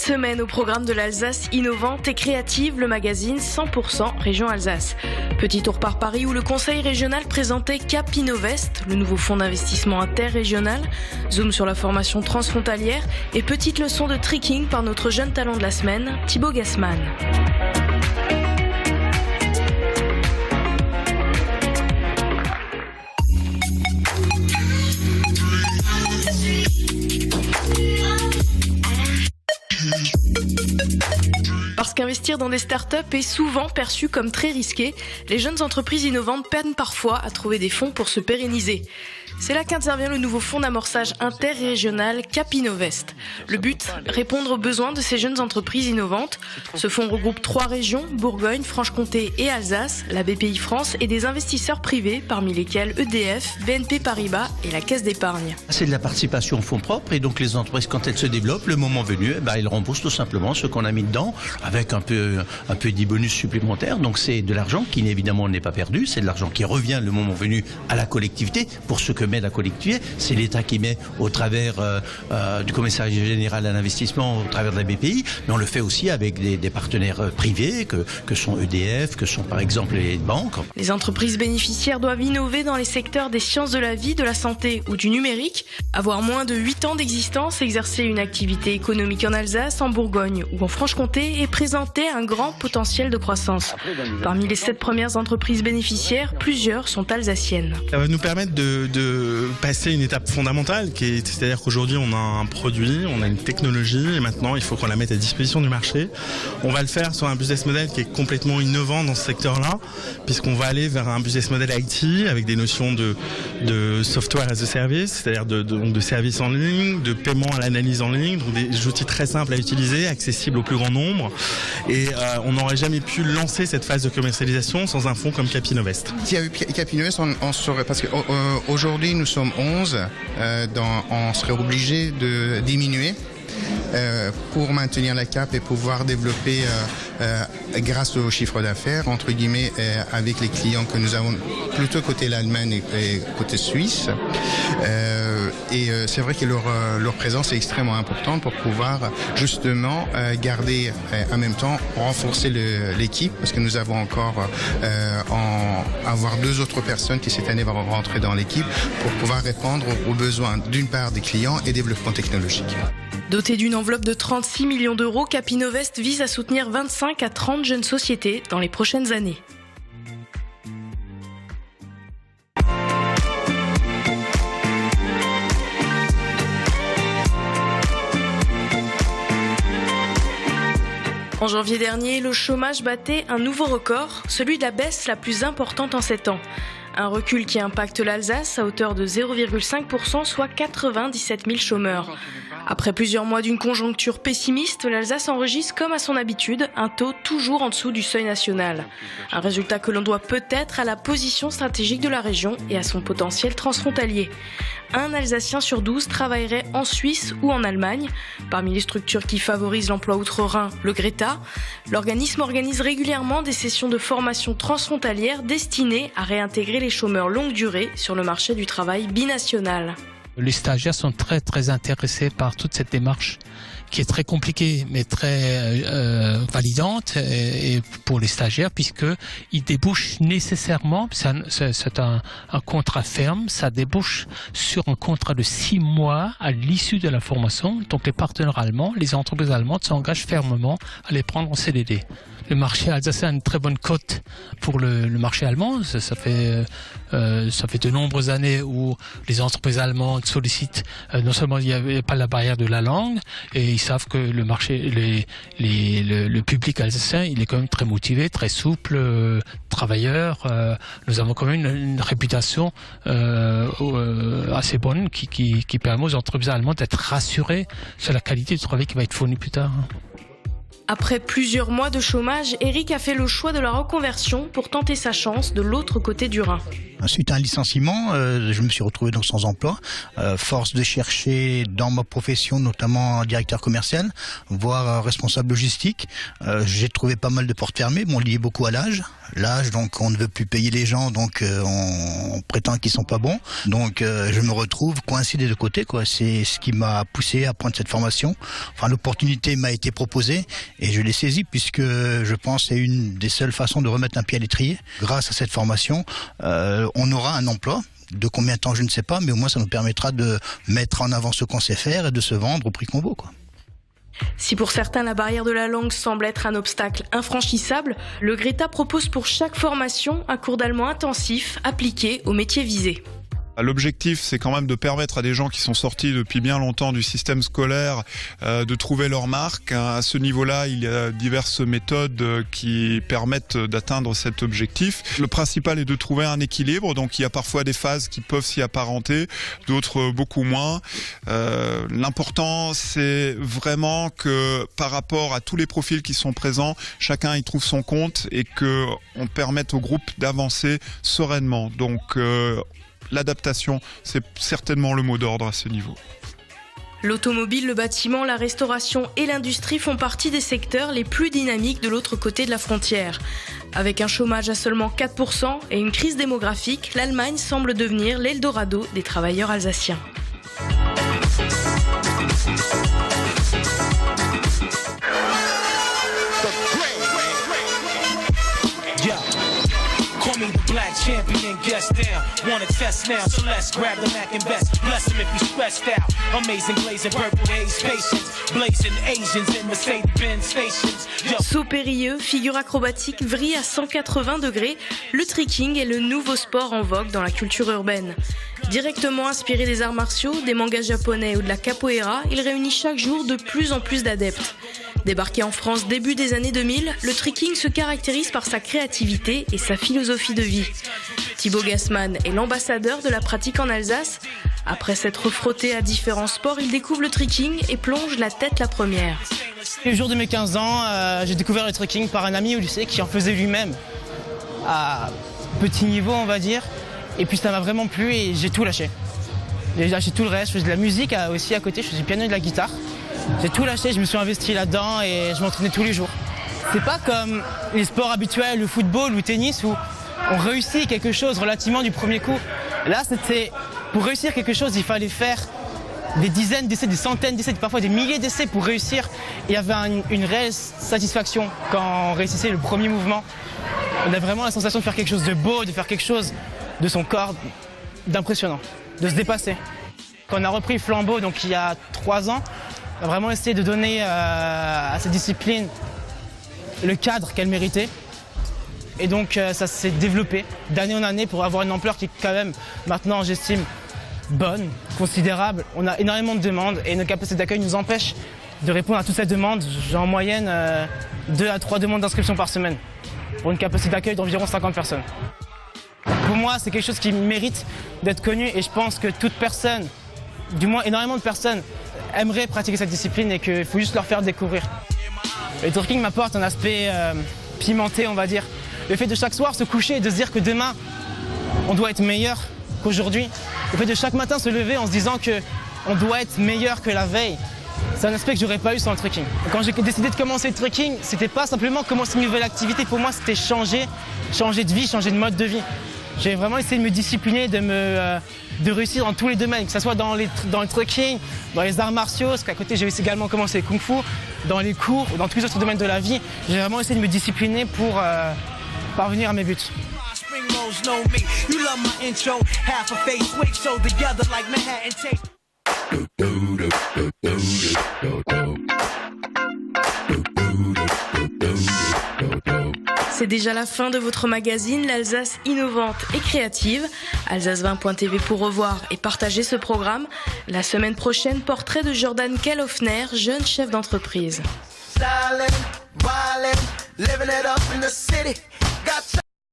semaine, au programme de l'Alsace innovante et créative, le magazine 100% Région Alsace. Petit tour par Paris où le conseil régional présentait Cap Innovest, le nouveau fonds d'investissement interrégional. Zoom sur la formation transfrontalière et petite leçon de tricking par notre jeune talent de la semaine, Thibaut Gassman. Parce qu'investir dans des startups est souvent perçu comme très risqué, les jeunes entreprises innovantes peinent parfois à trouver des fonds pour se pérenniser. C'est là qu'intervient le nouveau fonds d'amorçage interrégional Cap Innovest. Le but, répondre aux besoins de ces jeunes entreprises innovantes. Ce fonds regroupe 3 régions, Bourgogne, Franche-Comté et Alsace, la BPI France et des investisseurs privés, parmi lesquels EDF, BNP Paribas et la Caisse d'épargne. C'est de la participation en fonds propres et donc les entreprises, quand elles se développent, le moment venu, elles remboursent tout simplement ce qu'on a mis dedans avec un peu des bonus supplémentaires. Donc c'est de l'argent qui évidemment n'est pas perdu, c'est de l'argent qui revient le moment venu à la collectivité pour ce que met la collectivité. C'est l'État qui met au travers du commissariat général à l'investissement, au travers de la BPI, mais on le fait aussi avec des partenaires privés que sont EDF, que sont par exemple les banques. Les entreprises bénéficiaires doivent innover dans les secteurs des sciences de la vie, de la santé ou du numérique, avoir moins de 8 ans d'existence, exercer une activité économique en Alsace, en Bourgogne ou en Franche-Comté et présenter un grand potentiel de croissance. Parmi les 7 premières entreprises bénéficiaires, plusieurs sont alsaciennes. Ça va nous permettre de passer une étape fondamentale, c'est-à-dire qu'aujourd'hui on a un produit, on a une technologie et maintenant il faut qu'on la mette à disposition du marché. On va le faire sur un business model qui est complètement innovant dans ce secteur-là, puisqu'on va aller vers un business model IT avec des notions de software as a service, c'est-à-dire de services en ligne, de paiement à l'analyse en ligne, donc des outils très simples à utiliser, accessibles au plus grand nombre. Et on n'aurait jamais pu lancer cette phase de commercialisation sans un fonds comme Cap Innovest. S'il y a eu Cap Innovest, on saurait, parce qu'aujourd'hui nous sommes 11, on serait obligé de diminuer pour maintenir la cap et pouvoir développer grâce au chiffre d'affaires, entre guillemets, avec les clients que nous avons plutôt côté l'Allemagne et côté Suisse. Et c'est vrai que leur présence est extrêmement importante pour pouvoir justement garder, en même temps renforcer l'équipe, parce que nous avons encore avoir 2 autres personnes qui cette année vont rentrer dans l'équipe pour pouvoir répondre aux besoins d'une part des clients et développement technologique. Doté d'une enveloppe de 36 millions d'euros, Cap Innovest vise à soutenir 25 à 30 jeunes sociétés dans les prochaines années. En janvier dernier, le chômage battait un nouveau record, celui de la baisse la plus importante en 7 ans. Un recul qui impacte l'Alsace à hauteur de 0,5%, soit 97 000 chômeurs. Après plusieurs mois d'une conjoncture pessimiste, l'Alsace enregistre, comme à son habitude, un taux toujours en dessous du seuil national. Un résultat que l'on doit peut-être à la position stratégique de la région et à son potentiel transfrontalier. Un Alsacien sur 12 travaillerait en Suisse ou en Allemagne. Parmi les structures qui favorisent l'emploi outre-Rhin, le Greta, l'organisme organise régulièrement des sessions de formation transfrontalière destinées à réintégrer les chômeurs longue durée sur le marché du travail binational. Les stagiaires sont très intéressés par toute cette démarche qui est très compliquée mais très validante et pour les stagiaires, puisqu'ils débouchent nécessairement, c'est un contrat ferme, ça débouche sur un contrat de 6 mois à l'issue de la formation. Donc les partenaires allemands, les entreprises allemandes s'engagent fermement à les prendre en CDD. Le marché alsacien a une très bonne cote pour le marché allemand. Ça fait de nombreuses années où les entreprises allemandes sollicitent, non seulement il n'y avait pas la barrière de la langue, et ils savent que le marché, le public alsacien, il est quand même très motivé, très souple, travailleur. Nous avons quand même une réputation assez bonne qui permet aux entreprises allemandes d'être rassurées sur la qualité du travail qui va être fourni plus tard. Après plusieurs mois de chômage, Eric a fait le choix de la reconversion pour tenter sa chance de l'autre côté du Rhin. Suite à un licenciement, je me suis retrouvé donc sans emploi. Force de chercher dans ma profession, notamment directeur commercial, voire responsable logistique. J'ai trouvé pas mal de portes fermées, liées beaucoup à l'âge. L'âge, donc on ne veut plus payer les gens, donc on prétend qu'ils sont pas bons. Donc je me retrouve coincé des deux côtés, quoi. C'est ce qui m'a poussé à prendre cette formation. Enfin, l'opportunité m'a été proposée et je l'ai saisie puisque je pense que c'est une des seules façons de remettre un pied à l'étrier. Grâce à cette formation, on aura un emploi. De combien de temps, je ne sais pas, mais au moins ça nous permettra de mettre en avant ce qu'on sait faire et de se vendre au prix qu'on vaut, quoi. Si pour certains la barrière de la langue semble être un obstacle infranchissable, le Greta propose pour chaque formation un cours d'allemand intensif appliqué aux métiers visés. L'objectif, c'est quand même de permettre à des gens qui sont sortis depuis bien longtemps du système scolaire de trouver leur marque. À ce niveau-là, il y a diverses méthodes qui permettent d'atteindre cet objectif. Le principal est de trouver un équilibre. Donc, il y a parfois des phases qui peuvent s'y apparenter, d'autres beaucoup moins. L'important, c'est vraiment que par rapport à tous les profils qui sont présents, chacun y trouve son compte et qu'on permette au groupe d'avancer sereinement. Donc, l'adaptation, c'est certainement le mot d'ordre à ce niveau. L'automobile, le bâtiment, la restauration et l'industrie font partie des secteurs les plus dynamiques de l'autre côté de la frontière. Avec un chômage à seulement 4% et une crise démographique, l'Allemagne semble devenir l'Eldorado des travailleurs alsaciens. Champion guest down, wanna test now, so let's grab the Mac and best. Bless him if he's stressed out. Amazing glazing purple haze patience, blazing Asians in Mercedes-Benz stations. Saut périlleux, figure acrobatique, vrille à 180 degrés, le tricking est le nouveau sport en vogue dans la culture urbaine. Directement inspiré des arts martiaux, des mangas japonais ou de la capoeira, il réunit chaque jour de plus en plus d'adeptes. Débarqué en France début des années 2000, le tricking se caractérise par sa créativité et sa philosophie de vie. Thibaut Gassman est l'ambassadeur de la pratique en Alsace. Après s'être frotté à différents sports, il découvre le tricking et plonge la tête la première. Le jour de mes 15 ans, j'ai découvert le tricking par un ami au lycée qui en faisait lui-même, à petit niveau on va dire. Et puis ça m'a vraiment plu et j'ai tout lâché. J'ai lâché tout le reste, je faisais de la musique aussi à côté, je faisais du piano et de la guitare. J'ai tout lâché, je me suis investi là-dedans et je m'entraînais tous les jours. C'est pas comme les sports habituels, le football ou le tennis où on réussit quelque chose relativement du premier coup. Là, pour réussir quelque chose, il fallait faire des dizaines d'essais, des centaines d'essais, parfois des milliers d'essais pour réussir. Et il y avait une réelle satisfaction quand on réussissait le premier mouvement. On a vraiment la sensation de faire quelque chose de beau, de faire quelque chose de son corps d'impressionnant, de se dépasser. Quand on a repris le flambeau, donc il y a 3 ans, on a vraiment essayé de donner à cette discipline le cadre qu'elle méritait. Et donc ça s'est développé d'année en année pour avoir une ampleur qui est quand même, maintenant j'estime, bonne, considérable. On a énormément de demandes et notre capacité d'accueil nous empêche de répondre à toutes ces demandes. J'ai en moyenne 2 à 3 demandes d'inscription par semaine pour une capacité d'accueil d'environ 50 personnes. Pour moi, c'est quelque chose qui mérite d'être connu et je pense que toute personne, du moins énormément de personnes, aimeraient pratiquer cette discipline et qu'il faut juste leur faire découvrir. Le tricking m'apporte un aspect pimenté, on va dire. Le fait de chaque soir se coucher et de se dire que demain, on doit être meilleur qu'aujourd'hui. Le fait de chaque matin se lever en se disant qu'on doit être meilleur que la veille. C'est un aspect que j'aurais pas eu sans le trekking. Quand j'ai décidé de commencer le trekking, c'était pas simplement commencer une nouvelle activité. Pour moi, c'était changer de vie, changer de mode de vie. J'ai vraiment essayé de me discipliner, de réussir dans tous les domaines, que ce soit dans le trekking, dans les arts martiaux, parce qu'à côté j'ai également commencé le kung-fu, dans les cours, dans tous les autres domaines de la vie. J'ai vraiment essayé de me discipliner pour parvenir à mes buts. C'est déjà la fin de votre magazine, l'Alsace innovante et créative. Alsace20.tv pour revoir et partager ce programme. La semaine prochaine, portrait de Jordan Kellhoffner, jeune chef d'entreprise.